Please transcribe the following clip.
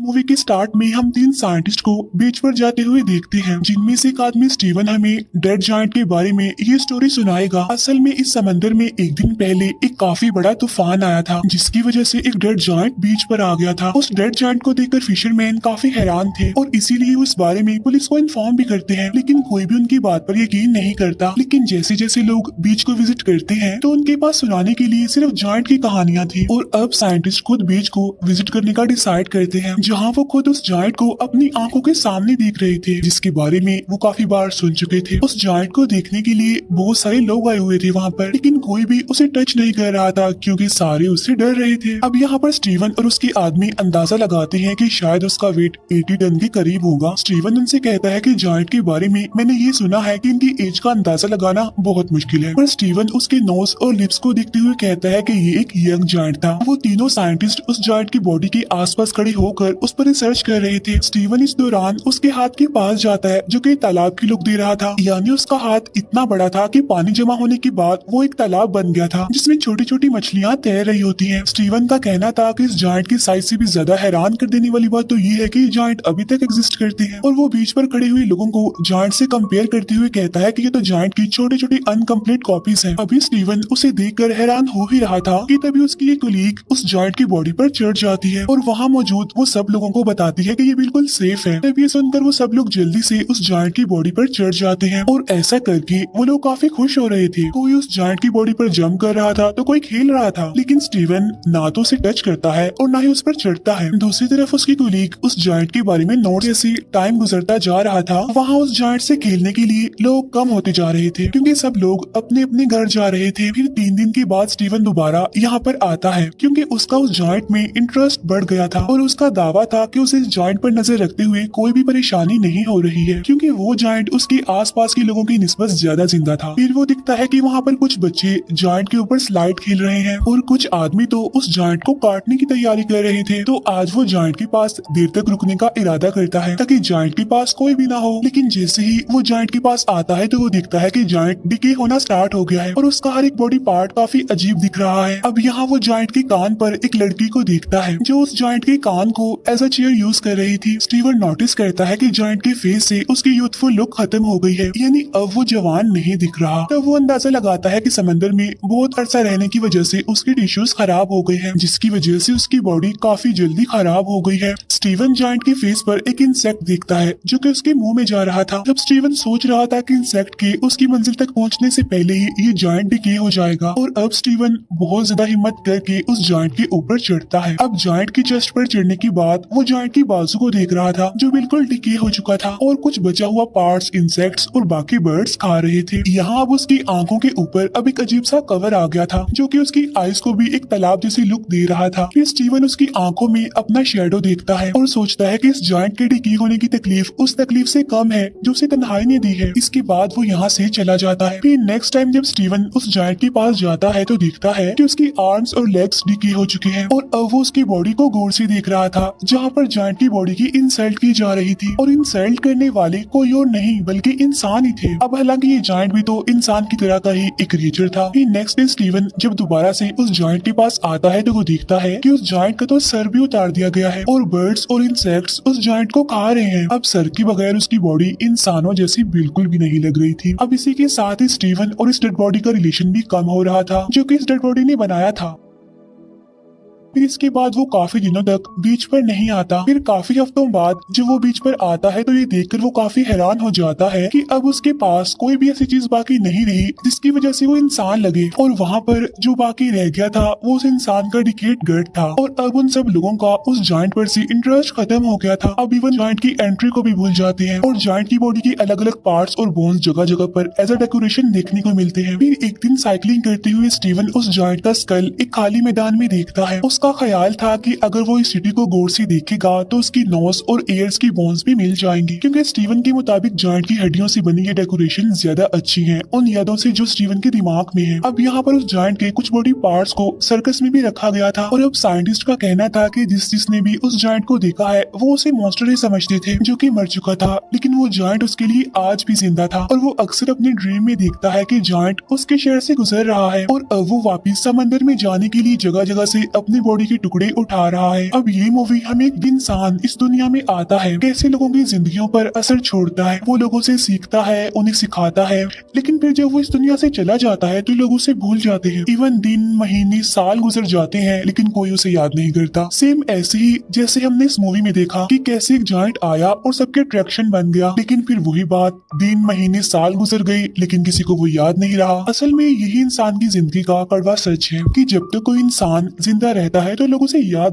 Movie के start में हम तीन साइंटिस्ट को बीच पर जाते हुए देखते हैं, जिनमें से एक आदमी स्टीवन हमें डेड जायंट के बारे में ये स्टोरी सुनाएगा। असल में इस समंदर में एक दिन पहले एक काफी बड़ा तूफान आया था, जिसकी वजह से एक डेड जायंट बीच पर आ गया था। उस डेड जायंट को देखकर फिशरमैन काफी हैरान थे और इसीलिए उस बारे में पुलिस को इन्फॉर्म भी करते हैं, लेकिन कोई भी उनकी बात पर यकीन नहीं करता। लेकिन जैसे जैसे लोग बीच को विजिट करते हैं तो उनके पास सुनाने के लिए सिर्फ जायंट की कहानियां थी। और अब साइंटिस्ट खुद बीच को विजिट करने का डिसाइड करते हैं, जहाँ वो खुद उस जायंट को अपनी आंखों के सामने देख रहे थे, जिसके बारे में वो काफी बार सुन चुके थे। उस जायंट को देखने के लिए बहुत सारे लोग आए हुए थे वहाँ पर, लेकिन कोई भी उसे टच नहीं कर रहा था क्योंकि सारे उससे डर रहे थे। अब यहाँ पर स्टीवन और उसके आदमी अंदाजा लगाते हैं कि शायद उसका वेट 80 टन के करीब होगा। स्टीवन उनसे कहता है कि जायंट के बारे में मैंने ये सुना है कि इनकी एज का अंदाजा लगाना बहुत मुश्किल है, पर स्टीवन उसके नोज और लिप्स को देखते हुए कहता है कि ये एक यंग जायंट था। वो तीनों साइंटिस्ट उस जायंट की बॉडी के आसपास खड़े होकर उस पर रिसर्च कर रहे थे। स्टीवन इस दौरान उसके हाथ के पास जाता है जो कि तालाब की लुक दे रहा था, यानी उसका हाथ इतना बड़ा था कि पानी जमा होने के बाद वो एक तालाब बन गया था जिसमें छोटी छोटी मछलियां तैर रही होती हैं। स्टीवन का कहना था कि इस जायंट की साइज से भी ज्यादा हैरान कर देने वाली बात तो ये है कि जायंट अभी तक एग्जिस्ट करते हैं। और वो बीच पर खड़े हुए लोगों को जायंट से कंपेयर करते हुए कहता है कि ये तो जायंट की छोटी छोटी अनकम्प्लीट कॉपीज हैं। अभी स्टीवन उसे देखकर हैरान हो ही रहा था कि तभी उसकी एक कलीग उस जायंट की बॉडी पर चढ़ जाती है और वहाँ मौजूद वो सब लोगों को बताती है कि ये बिल्कुल सेफ है। तब ये सुनकर वो सब लोग जल्दी से उस जायंट की बॉडी पर चढ़ जाते हैं और ऐसा करके वो लोग काफी खुश हो रहे थे। कोई उस जायंट की बॉडी पर जंप कर रहा था तो कोई खेल रहा था, लेकिन स्टीवन ना तो उसे टच करता है और ना ही उस पर चढ़ता है। दूसरी तरफ उसकी कलीग उस जायंट के बारे में नोट जैसे टाइम गुजरता जा रहा था, वहाँ उस जायंट से खेलने के लिए लोग कम होते जा रहे थे क्योंकि सब लोग अपने अपने घर जा रहे थे। फिर 3 दिन के बाद स्टीवन दोबारा यहाँ पर आता है क्योंकि उसका उस जायंट में इंटरेस्ट बढ़ गया था और उसका दावा था कि उसे इस जायंट पर नजर रखते हुए कोई भी परेशानी नहीं हो रही है क्योंकि वो जायंट उसके आसपास के लोगों की निस्बत ज्यादा जिंदा था। फिर वो दिखता है कि वहाँ पर कुछ बच्चे जायंट के ऊपर स्लाइड खेल रहे हैं और कुछ आदमी तो उस जायंट को काटने की तैयारी कर रहे थे। तो आज वो जायंट के पास देर तक रुकने का इरादा करता है ताकि जायंट के पास कोई भी ना हो, लेकिन जैसे ही वो जायंट के पास आता है तो वो दिखता है कि जायंट डिके होना स्टार्ट हो गया है और उसका हर एक बॉडी पार्ट काफी अजीब दिख रहा है। अब यहाँ वो जायंट के कान पर एक लड़की को देखता है जो उस जायंट के कान को एज अ चेयर यूज कर रही थी। स्टीवन नोटिस करता है कि जायंट के फेस से उसकी यूथफुल लुक खत्म हो गई है, यानी अब वो जवान नहीं दिख रहा। तब वो अंदाजा लगाता है कि समंदर में बहुत अरसा रहने की वजह से उसके टिश्यूज खराब हो गए हैं, जिसकी वजह से उसकी बॉडी काफी जल्दी खराब हो गई है। स्टीवन जायंट के फेस पर एक इंसेक्ट देखता है जो कि उसके मुंह में जा रहा था। जब स्टीवन सोच रहा था कि इंसेक्ट के उसकी मंजिल तक पहुंचने से पहले ही ये जायंट डिके हो जाएगा, और अब स्टीवन बहुत ज्यादा हिम्मत करके उस जायंट के ऊपर चढ़ता है। अब जायंट की चेस्ट पर चढ़ने के बाद वो जायंट की बाजू को देख रहा था जो बिल्कुल डिके हो चुका था और कुछ बचा हुआ पार्ट्स इंसेक्ट्स और बाकी बर्ड्स खा रहे थे। यहाँ अब उसकी आंखों के ऊपर अब एक अजीब सा कवर आ गया था जो कि उसकी आईज को भी एक तालाब जैसी लुक दे रहा था। फिर स्टीवन उसकी आंखों में अपना शेडो देखता है और सोचता है कि इस जायंट के डिके होने की तकलीफ उस तकलीफ से कम है जो उसे तन्हाई ने दी है। इसके बाद वो यहाँ से चला जाता है। फिर नेक्स्ट टाइम जब स्टीवन उस जायंट के पास जाता है तो दिखता है कि उसकी आर्म्स और लेग्स डिके हो चुके हैं और अब वो उसकी बॉडी को गौर से देख रहा था जहाँ पर जायंट की बॉडी की इंसल्ट की जा रही थी, और इंसल्ट करने वाले कोई और नहीं बल्कि इंसान ही थे। अब हालांकि ये जायंट भी तो इंसान की तरह का ही एक क्रिएचर था। फिर नेक्स्ट डे स्टीवन जब दोबारा से उस जायंट के पास आता है तो वो देखता है कि उस जायंट का तो सर भी उतार दिया गया है और बर्ड्स और इंसेक्ट्स उस जायंट को खा रहे हैं। अब सर के बगैर उसकी बॉडी इंसानों जैसी बिल्कुल भी नहीं लग रही थी। अब इसी के साथ ही स्टीवन और इस डेड बॉडी का रिलेशन भी कम हो रहा था जो कि इस डेड बॉडी ने बनाया था। फिर इसके बाद वो काफी दिनों तक बीच पर नहीं आता। फिर काफी हफ्तों बाद जब वो बीच पर आता है तो ये देखकर वो काफी हैरान हो जाता है कि अब उसके पास कोई भी ऐसी चीज बाकी नहीं रही जिसकी वजह से वो इंसान लगे, और वहाँ पर जो बाकी रह गया था वो उस इंसान का डिकेट गट था। और अब उन सब लोगों का उस जायंट पर से इंटरेस्ट खत्म हो गया था। अब इवन जायंट की एंट्री को भी भूल जाते हैं और जायंट की बॉडी की अलग अलग पार्ट्स और बोन्स जगह जगह पर एज अ डेकोरेशन देखने को मिलते हैं। फिर एक दिन साइकिलिंग करते हुए स्टीवन उस जायंट का स्कल एक खाली मैदान में देखता है। उसका ख्याल था कि अगर वो इस सिटी को गौर से देखेगा तो उसकी नोज और एयर्स की बोन्स भी मिल जाएंगी, क्योंकि स्टीवन के मुताबिक जायंट की हड्डियों से बनी ये डेकोरेशन ज्यादा अच्छी है उन यादों से जो स्टीवन के दिमाग में है। अब यहाँ पर उस जायंट के कुछ बॉडी पार्ट्स को सर्कस में भी रखा गया था, और अब साइंटिस्ट का कहना था कि जिसने भी उस जायंट को देखा है वो उसे मॉन्स्टर ही समझते थे जो कि मर चुका था, लेकिन वो जायंट उसके लिए आज भी जिंदा था। और वो अक्सर अपने ड्रीम में देखता है कि जायंट उसके शहर से गुजर रहा है, और अब वो वापिस समंदर में जाने के लिए जगह जगह से अपनी बॉडी के टुकड़े उठा रहा है। अब ये मूवी हमें एक इंसान इस दुनिया में आता है कैसे लोगों की जिंदगियों पर असर छोड़ता है, वो लोगों से सीखता है, उन्हें सिखाता है, लेकिन फिर जब वो इस दुनिया से चला जाता है तो लोग उसे भूल जाते हैं। इवन दिन, महीने, साल गुजर जाते हैं लेकिन कोई उसे याद नहीं करता। सेम ऐसे ही जैसे हमने इस मूवी में देखा कि कैसे एक जायंट आया और सबके अट्रैक्शन बन गया, लेकिन फिर वही बात, दिन, महीने, साल गुजर गई लेकिन किसी को वो याद नहीं रहा। असल में यही इंसान की जिंदगी का कड़वा सच है कि जब तक कोई इंसान जिंदा रहता है तो लोग उसे याद